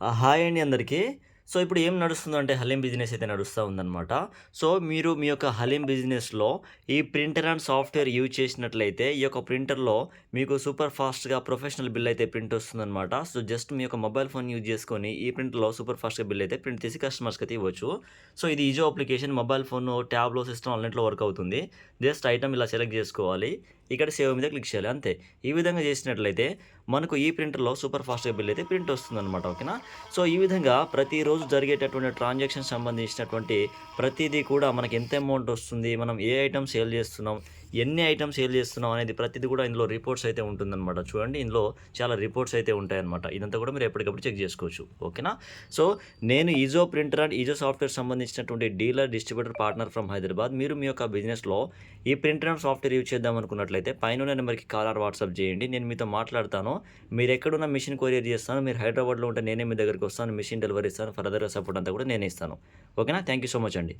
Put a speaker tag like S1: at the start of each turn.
S1: Hi అండి అందరికీ. So, ఇప్పుడు ఏం నడుస్తుందంటే హలీం బిజినెస్ అయితే నడుస్తా ఉందనమాట. సో, మీరు మీ యొక్క హలీం బిజినెస్‌లో ఈ ప్రింటర్ అండ్ సాఫ్ట్‌వేర్ యూజ్ చేసినట్లయితే, ఈ యొక్క ప్రింటర్‌లో మీకు సూపర్ ఫాస్ట్‌గా ప్రొఫెషనల్ బిల్ అయితే ప్రింట్ వస్తుందనమాట. సో, జస్ట్ మీ యొక్క మొబైల్ ఫోన్ యూజ్ చేసుకొని ఈ ప్రింటర్‌లో సూపర్ ఫాస్ట్‌గా బిల్ అయితే ప్రింట్ తీసి కస్టమర్స్‌కైతే ఇవ్వచ్చు. సో, ఇది ఈజో అప్లికేషన్ మొబైల్ ఫోను, ట్యాబ్‌లో, సిస్టమ్ అన్నిట్లో వర్క్ అవుతుంది. జస్ట్ ఐటెమ్ ఇలా సెలెక్ట్ చేసుకోవాలి. ఇక్కడ సేవ్ మీద క్లిక్ చేయాలి అంతే. ఈ విధంగా చేసినట్లయితే మనకు ఈ ప్రింటర్‌లో సూపర్ ఫాస్ట్‌గా బిల్ అయితే ప్రింట్ వస్తుందనమాట. ఓకేనా? సో, ఈ విధంగా ప్రతిరోజు జరిగేటటువంటి ట్రాన్సాక్షన్ సంబంధించినటువంటి ప్రతీదీ కూడా మనకి ఎంత అమౌంట్ వస్తుంది, మనం ఏ ఐటెమ్ సేల్ చేస్తున్నాం, ఎన్ని ఐటెమ్ సేల్ చేస్తున్నాం అనేది ప్రతిది కూడా ఇందులో రిపోర్ట్స్ అయితే ఉంటుందనమాట. చూడండి ఇందులో చాలా రిపోర్ట్స్ అయితే ఉంటాయన్నమాట. ఇదంతా కూడా మీరు ఎప్పటికప్పుడు చెక్ చేసుకోవచ్చు. ఓకేనా? సో, నేను ఈజో ప్రింటర్ అండ్ ఈజో సాఫ్ట్‌వేర్ సంబంధించినటువంటి dealer, distributor, partner from Hyderabad. మీరు మీ యొక్క బిజినెస్‌లో ఈ ప్రింటర్ అండ్ సాఫ్ట్‌వేర్ యూజ్ చేద్దాం అనుకున్నట్లయితే పైనున్న నెంబర్‌కి కాల్ ఆర్ వాట్సాప్ చేయండి. నేను మీతో మాట్లాడతాను. మీరెక్కడున్న మెషిన్ కొరియర్ చేస్తాను. మీరు హైదరాబాద్‌లో ఉంటే నేనే మీ దగ్గరికి వస్తాను. మెషిన్ డెలివరీ ఇస్తాను. ఫర్దర్‌గా సపోర్ట్ అంతా కూడా నేనే ఇస్తాను. ఓకేనా? థాంక్ యూ సో మచ్ అండి.